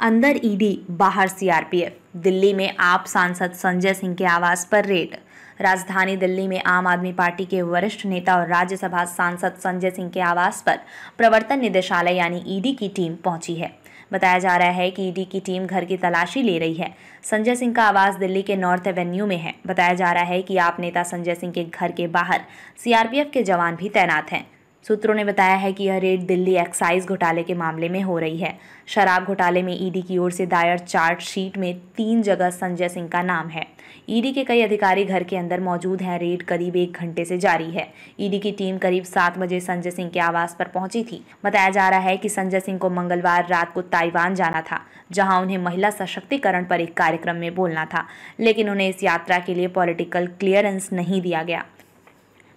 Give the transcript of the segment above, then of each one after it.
अंदर ईडी, बाहर सीआरपीएफ। दिल्ली में आप सांसद संजय सिंह के आवास पर रेड। राजधानी दिल्ली में आम आदमी पार्टी के वरिष्ठ नेता और राज्यसभा सांसद संजय सिंह के आवास पर प्रवर्तन निदेशालय यानी ईडी की टीम पहुंची है। बताया जा रहा है कि ईडी की टीम घर की तलाशी ले रही है। संजय सिंह का आवास दिल्ली के नॉर्थ एवेन्यू में है। बताया जा रहा है कि आप नेता संजय सिंह के घर के बाहर सीआरपीएफ के जवान भी तैनात हैं। सूत्रों ने बताया है कि यह रेड दिल्ली एक्साइज घोटाले के मामले में हो रही है। शराब घोटाले में ईडी की ओर से दायर चार्जशीट में 3 जगह संजय सिंह का नाम है। ईडी के कई अधिकारी घर के अंदर मौजूद हैं। रेड करीब 1 घंटे से जारी है। ईडी की टीम करीब 7 बजे संजय सिंह के आवास पर पहुंची थी। बताया जा रहा है कि संजय सिंह को मंगलवार रात को ताइवान जाना था, जहां उन्हें महिला सशक्तिकरण पर एक कार्यक्रम में बोलना था, लेकिन उन्हें इस यात्रा के लिए पॉलिटिकल क्लियरेंस नहीं दिया गया।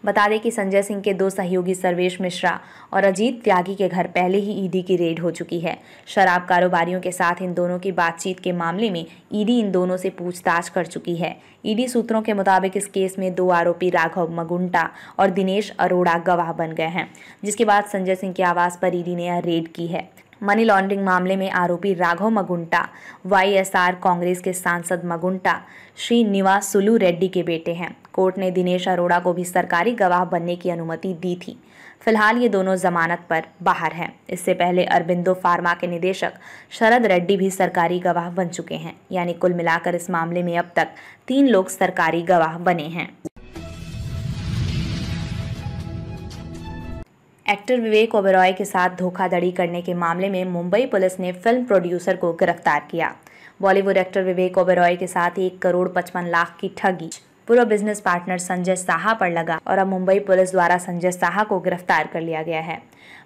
बता दें कि संजय सिंह के 2 सहयोगी सर्वेश मिश्रा और अजीत त्यागी के घर पहले ही ईडी की रेड हो चुकी है। शराब कारोबारियों के साथ इन दोनों की बातचीत के मामले में ईडी इन दोनों से पूछताछ कर चुकी है। ईडी सूत्रों के मुताबिक इस केस में 2 आरोपी राघव मगुंटा और दिनेश अरोड़ा गवाह बन गए हैं, जिसके बाद संजय सिंह के आवास पर ईडी ने यह रेड की है। मनी लॉन्ड्रिंग मामले में आरोपी राघव मगुंटा वाईएसआर कांग्रेस के सांसद मगुंटा श्रीनिवासुलु रेड्डी के बेटे हैं। कोर्ट ने दिनेश अरोड़ा को भी सरकारी गवाह बनने की अनुमति दी थी। फिलहाल ये दोनों जमानत पर बाहर हैं। इससे पहले अरबिंदो फार्मा के निदेशक शरद रेड्डी भी सरकारी गवाह बन चुके हैं। यानी कुल मिलाकर इस मामले में अब तक 3 लोग सरकारी गवाह बने हैं। एक्टर विवेक ओबेरॉय के साथ धोखाधड़ी करने के मामले में मुंबई पुलिस ने फिल्म प्रोड्यूसर को गिरफ्तार किया। बॉलीवुड एक्टर विवेक ओबेरॉय के साथ 1 करोड़ 55 लाख की ठगी पूर्व बिजनेस पार्टनर संजय साहा पर लगा और अब मुंबई पुलिस द्वारा संजय साहा को गिरफ्तार कर लिया गया है।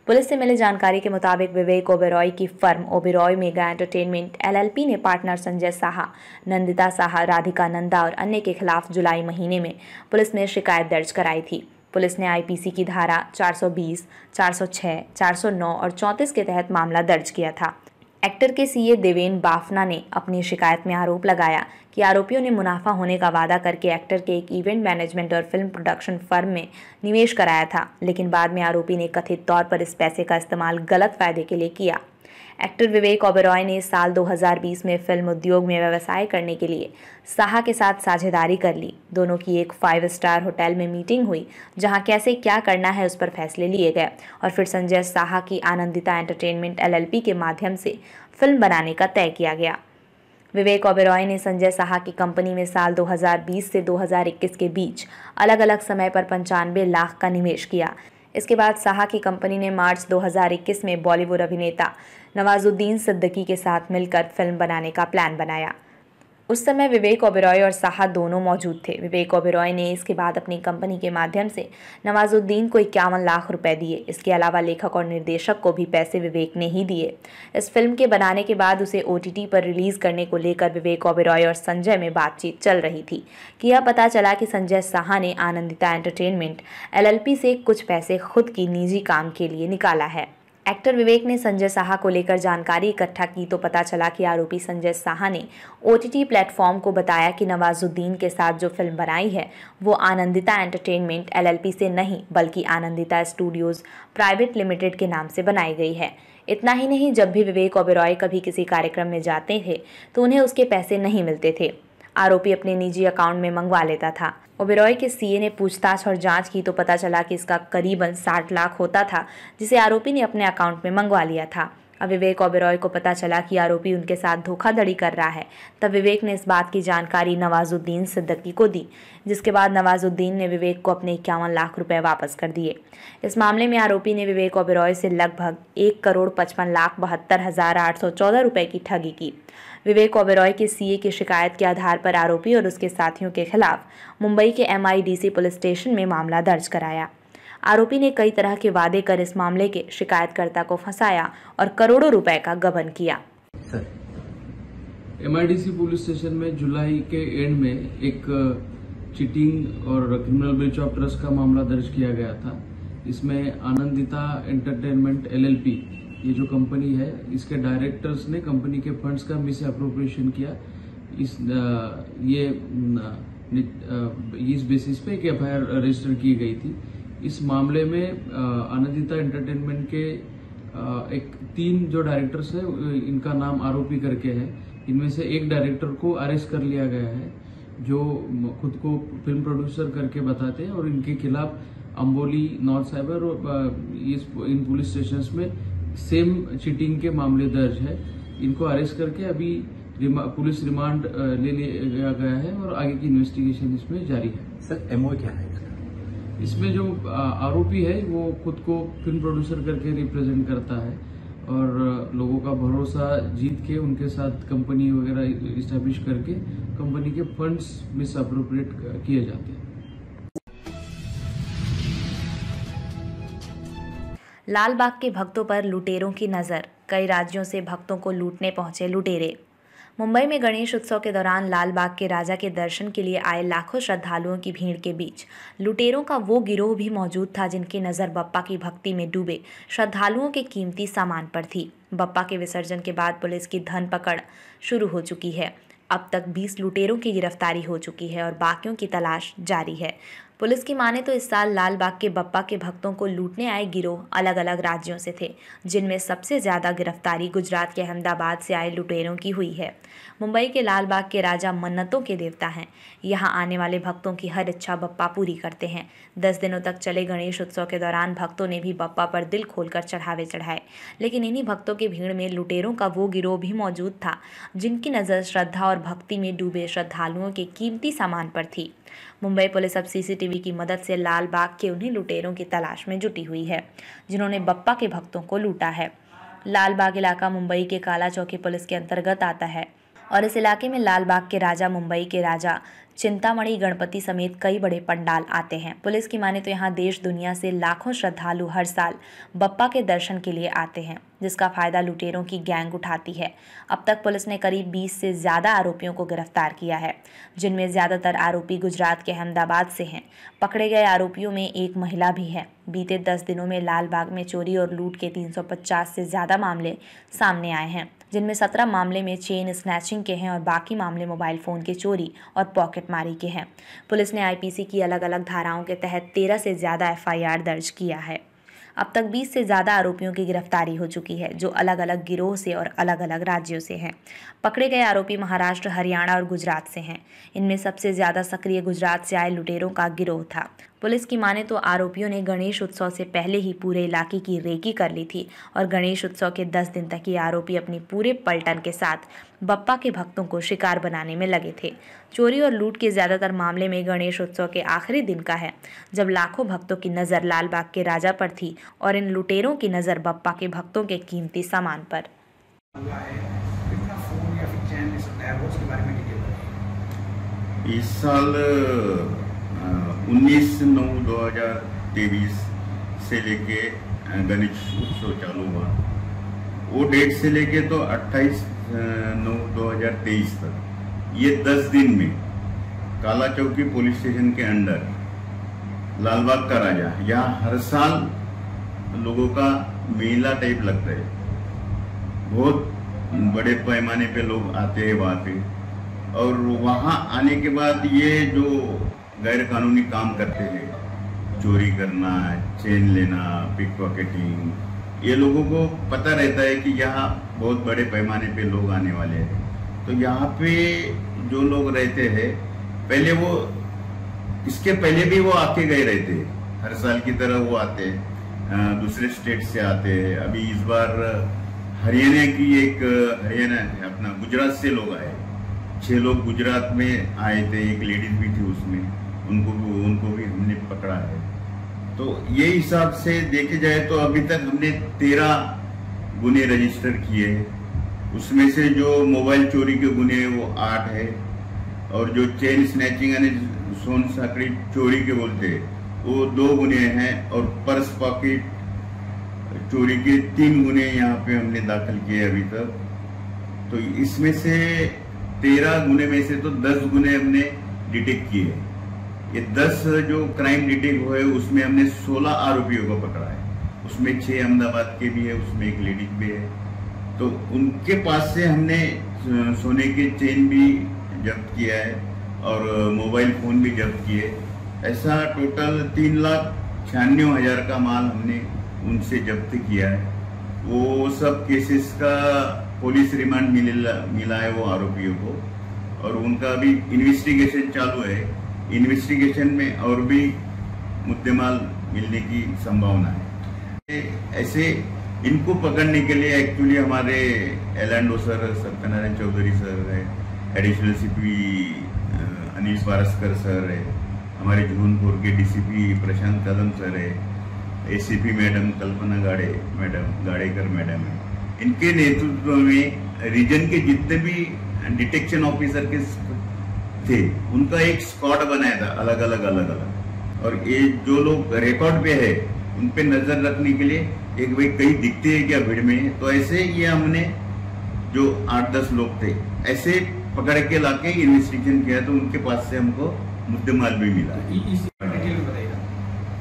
पुलिस से मिली जानकारी के मुताबिक विवेक ओबेरॉय की firm Oberoi mega entertainment LLP ने पार्टनर संजय साहा, नंदिता साहा, राधिका नंदा और अन्य के खिलाफ जुलाई महीने में पुलिस में शिकायत दर्ज कराई थी। पुलिस ने IPC की धारा 420, 406, 409 और 34 के तहत मामला दर्ज किया था। एक्टर के CA देवेन बाफना ने अपनी शिकायत में आरोप लगाया कि आरोपियों ने मुनाफा होने का वादा करके एक्टर के एक इवेंट मैनेजमेंट और फिल्म प्रोडक्शन फर्म में निवेश कराया था, लेकिन बाद में आरोपी ने कथित तौर पर इस पैसे का इस्तेमाल गलत फायदे के लिए किया। एक्टर विवेक ओबेरॉय ने साल 2020 में फिल्म उद्योग में व्यवसाय करने के लिए साहा के साथ साझेदारी कर ली। दोनों की एक 5 स्टार होटल में मीटिंग हुई, जहां कैसे क्या करना है उस पर फैसले लिए गए और फिर संजय साहा की आनंदिता एंटरटेनमेंट LLP के माध्यम से फिल्म बनाने का तय किया गया। विवेक ओबेरॉय ने संजय साहा की कंपनी में साल 2020 से 2021 के बीच अलग अलग समय पर 95 लाख का निवेश किया। इसके बाद साहा की कंपनी ने मार्च 2021 में बॉलीवुड अभिनेता नवाजुद्दीन सिद्दीकी के साथ मिलकर फिल्म बनाने का प्लान बनाया। उस समय विवेक ओबेरॉय और साहा दोनों मौजूद थे। विवेक ओबेरॉय ने इसके बाद अपनी कंपनी के माध्यम से नवाजुद्दीन को 51 लाख रुपए दिए। इसके अलावा लेखक और निर्देशक को भी पैसे विवेक ने ही दिए। इस फिल्म के बनाने के बाद उसे OTT पर रिलीज करने को लेकर विवेक ओबेरॉय और संजय में बातचीत चल रही थी कि यह पता चला कि संजय साहा ने आनंदिता एंटरटेनमेंट LLP से कुछ पैसे खुद की निजी काम के लिए निकाला है। एक्टर विवेक ने संजय साहा को लेकर जानकारी इकट्ठा की तो पता चला कि आरोपी संजय साहा ने OTT प्लेटफॉर्म को बताया कि नवाजुद्दीन के साथ जो फिल्म बनाई है वो आनंदिता एंटरटेनमेंट LLP से नहीं बल्कि आनंदिता स्टूडियोज प्राइवेट लिमिटेड के नाम से बनाई गई है। इतना ही नहीं, जब भी विवेक ओबेरॉय कभी किसी कार्यक्रम में जाते थे तो उन्हें उसके पैसे नहीं मिलते थे। आरोपी अपने निजी अकाउंट में मंगवा लेता था। ओबेरॉय के CA ने पूछताछ और जांच की तो पता चला कि इसका करीबन 60 लाख होता था, जिसे आरोपी ने अपने अकाउंट में मंगवा लिया था। अब विवेक ओबेरॉय को पता चला कि आरोपी उनके साथ धोखाधड़ी कर रहा है, तब विवेक ने इस बात की जानकारी नवाजुद्दीन सिद्दीकी को दी, जिसके बाद नवाजुद्दीन ने विवेक को अपने 51 लाख रुपए वापस कर दिए। इस मामले में आरोपी ने विवेक ओबेरॉय से लगभग 1 करोड़ 55 लाख 72,814 रुपए की ठगी की। विवेक ओबेरॉय के CA की शिकायत के आधार पर आरोपी और उसके साथियों के खिलाफ मुंबई के MIDC पुलिस स्टेशन में मामला दर्ज कराया। आरोपी ने कई तरह के वादे कर इस मामले के शिकायतकर्ता को फंसाया और करोड़ों रुपए का गबन किया। MIDC पुलिस स्टेशन में जुलाई के एंड में एक चीटिंग और क्रिमिनल ब्रीच ऑफ ट्रस्ट का मामला दर्ज किया गया था। इसमें आनंदिता एंटरटेनमेंट LLP ये जो कंपनी है, इसके डायरेक्टर्स ने कंपनी के फंड्स का मिस एप्रोप्रिएशन किया। इस बेसिस पे एक FIR रजिस्टर की गई थी। इस मामले में आनंदिता एंटरटेनमेंट के एक 3 जो डायरेक्टर्स है इनका नाम आरोपी करके है। इनमें से एक डायरेक्टर को अरेस्ट कर लिया गया है जो खुद को फिल्म प्रोड्यूसर करके बताते हैं और इनके खिलाफ अंबोली, नॉर्थ साइबर और इन पुलिस स्टेशंस में सेम चीटिंग के मामले दर्ज है। इनको अरेस्ट करके अभी पुलिस रिमांड ले लिया गया है और आगे की इन्वेस्टिगेशन इसमें जारी है। सर एमओ क्या है इसमें जो आरोपी है वो खुद को फिल्म प्रोड्यूसर करके रिप्रेजेंट करता है और लोगों का भरोसा जीत के उनके साथ कंपनी वगैरह इस्टेब्लिश करके कंपनी के फंड्स मिस अप्रोप्रिएट किए जाते हैं। लाल बाग के भक्तों पर लुटेरों की नज़र, कई राज्यों से भक्तों को लूटने पहुंचे लुटेरे। मुंबई में गणेश उत्सव के दौरान लाल बाग के राजा के दर्शन के लिए आए लाखों श्रद्धालुओं की भीड़ के बीच लुटेरों का वो गिरोह भी मौजूद था जिनकी नज़र बप्पा की भक्ति में डूबे श्रद्धालुओं के कीमती सामान पर थी। बप्पा के विसर्जन के बाद पुलिस की धन पकड़ शुरू हो चुकी है। अब तक 20 लुटेरों की गिरफ्तारी हो चुकी है और बाकियों की तलाश जारी है। पुलिस की माने तो इस साल लाल बाग के बप्पा के भक्तों को लूटने आए गिरोह अलग अलग राज्यों से थे, जिनमें सबसे ज़्यादा गिरफ्तारी गुजरात के अहमदाबाद से आए लुटेरों की हुई है। मुंबई के लाल बाग के राजा मन्नतों के देवता हैं। यहाँ आने वाले भक्तों की हर इच्छा बप्पा पूरी करते हैं। 10 दिनों तक चले गणेश उत्सव के दौरान भक्तों ने भी बप्पा पर दिल खोलकर चढ़ावे चढ़ाए, लेकिन इन्हीं भक्तों की भीड़ में लुटेरों का वो गिरोह भी मौजूद था जिनकी नज़र श्रद्धा और भक्ति में डूबे श्रद्धालुओं के कीमती सामान पर थी। मुंबई पुलिस अब सीसीटीवी की मदद से लाल बाग के उन्हीं लुटेरों की तलाश में जुटी हुई है जिन्होंने बप्पा के भक्तों को लूटा है। लाल बाग इलाका मुंबई के काला चौकी पुलिस के अंतर्गत आता है और इस इलाके में लाल बाग के राजा, मुंबई के राजा चिंतामणि गणपति समेत कई बड़े पंडाल आते हैं। पुलिस की माने तो यहाँ देश दुनिया से लाखों श्रद्धालु हर साल बप्पा के दर्शन के लिए आते हैं, जिसका फायदा लुटेरों की गैंग उठाती है। अब तक पुलिस ने करीब 20 से ज़्यादा आरोपियों को गिरफ्तार किया है, जिनमें ज़्यादातर आरोपी गुजरात के अहमदाबाद से हैं। पकड़े गए आरोपियों में एक महिला भी है। बीते 10 दिनों में लाल बाग में चोरी और लूट के 350 से ज़्यादा मामले सामने आए हैं, जिनमें 17 मामले में चेन स्नैचिंग के हैं और बाकी मामले मोबाइल फ़ोन के चोरी और पॉकेटमारी के हैं। पुलिस ने आईपीसी की अलग अलग धाराओं के तहत 13 से ज़्यादा एफआईआर दर्ज किया है। अब तक 20 से ज़्यादा आरोपियों की गिरफ्तारी हो चुकी है, जो अलग अलग गिरोह से और अलग अलग राज्यों से हैं। पकड़े गए आरोपी महाराष्ट्र, हरियाणा और गुजरात से हैं। इनमें सबसे ज़्यादा सक्रिय गुजरात से आए लुटेरों का गिरोह था। पुलिस की माने तो आरोपियों ने गणेश उत्सव से पहले ही पूरे इलाके की रेकी कर ली थी और गणेश उत्सव के 10 दिन तक ये आरोपी अपनी पूरे पलटन के साथ बप्पा के भक्तों को शिकार बनाने में लगे थे। चोरी और लूट के ज़्यादातर मामले में गणेश उत्सव के आखिरी दिन का है, जब लाखों भक्तों की नज़र लाल बाग के राजा पर थी और इन लुटेरों की नज़र बप्पा के भक्तों के कीमती सामान पर। इस साल 19/9/2023 से लेके गणेश उत्सव चालू हुआ। वो डेट से लेके तो 28/9/2023 तक ये 10 दिन में काला चौकी पुलिस स्टेशन के अंडर लालबाग का राजा, यहाँ हर साल लोगों का मेला टाइप लगता है। बहुत बड़े पैमाने पे लोग आते हैं वहाँ पे, और वहाँ आने के बाद ये जो गैर कानूनी काम करते हैं, चोरी करना, चेन लेना, पिक पॉकेटिंग, ये लोगों को पता रहता है कि यहाँ बहुत बड़े पैमाने पे लोग आने वाले हैं। तो यहाँ पे जो लोग रहते हैं, पहले वो इसके पहले भी वो आके गए रहते हैं, हर साल की तरह वो आते हैं, दूसरे स्टेट से आते हैं। अभी इस बार हरियाणा अपना गुजरात से लोग आए, 6 लोग गुजरात में आए थे, एक लेडीज भी थी उसमें, उनको भी हमने पकड़ा है। तो ये हिसाब से देखे जाए तो अभी तक हमने 13 गुने रजिस्टर किए हैं। उसमें से जो मोबाइल चोरी के गुने वो 8 है, और जो चेन स्नैचिंग यानी सोन साकड़ी चोरी के बोलते हैं वो 2 गुने हैं, और पर्स पॉकेट चोरी के 3 गुने यहाँ पे हमने दाखिल किए अभी तक। तो इसमें से 13 गुने में से तो 10 गुने हमने डिटेक्ट किए। ये 10 जो क्राइम डिटेक्ट हुए उसमें हमने 16 आरोपियों को पकड़ा है। उसमें 6 अहमदाबाद के भी है, उसमें एक लेडीज भी है। तो उनके पास से हमने सोने के चेन भी जब्त किया है और मोबाइल फोन भी जब्त किए। ऐसा टोटल 3,96,000 का माल हमने उनसे जब्त किया है। वो सब केसेस का पुलिस रिमांड मिला है वो आरोपियों को, और उनका अभी इन्वेस्टिगेशन चालू है। इन्वेस्टिगेशन में और भी मुद्देमाल मिलने की संभावना है। ऐसे इनको पकड़ने के लिए एक्चुअली हमारे एल&ओ सर सत्यनारायण चौधरी सर है, additional CP Anil Paraskar sir है, हमारे जूनपुर के डीसीपी प्रशांत कदम सर है, एसीपी मैडम कल्पना गाड़ेकर मैडम है। इनके नेतृत्व में रीजन के जितने भी डिटेक्शन ऑफिसर के थे उनका एक स्क्वाड बनाया था अलग अलग, और ये जो लोग रिकॉर्ड पे है उन पे नजर रखने के लिए एक भाई कहीं दिखते हैं क्या भीड़ में, तो ऐसे ये हमने जो 8-10 लोग थे ऐसे पकड़ के लाके इन्वेस्टिगेशन किया, तो उनके पास से हमको मुद्देमाल भी मिला।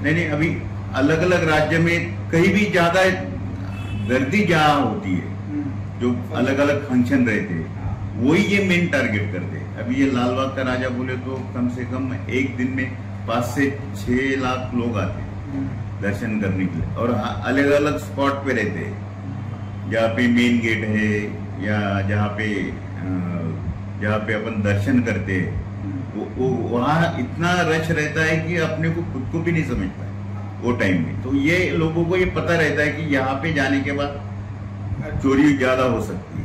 नहीं, अभी अलग अलग राज्य में कहीं भी ज्यादा गर्दी जहाँ होती है, जो अलग अलग फंक्शन रहते हैं, वही ये मेन टारगेट करते हैं। अभी ये लालबाग का राजा बोले तो कम से कम एक दिन में 5 से 6 लाख लोग आते हैं दर्शन करने के लिए, और अलग अलग स्पॉट पे रहते हैं, जहाँ पे मेन गेट है या जहाँ पे अपन दर्शन करते हैं, वो वहाँ इतना रश रहता है कि अपने को खुद को भी नहीं समझता है वो टाइम में। तो ये लोगों को ये पता रहता है कि यहाँ पे जाने के बाद चोरी ज्यादा हो सकती है।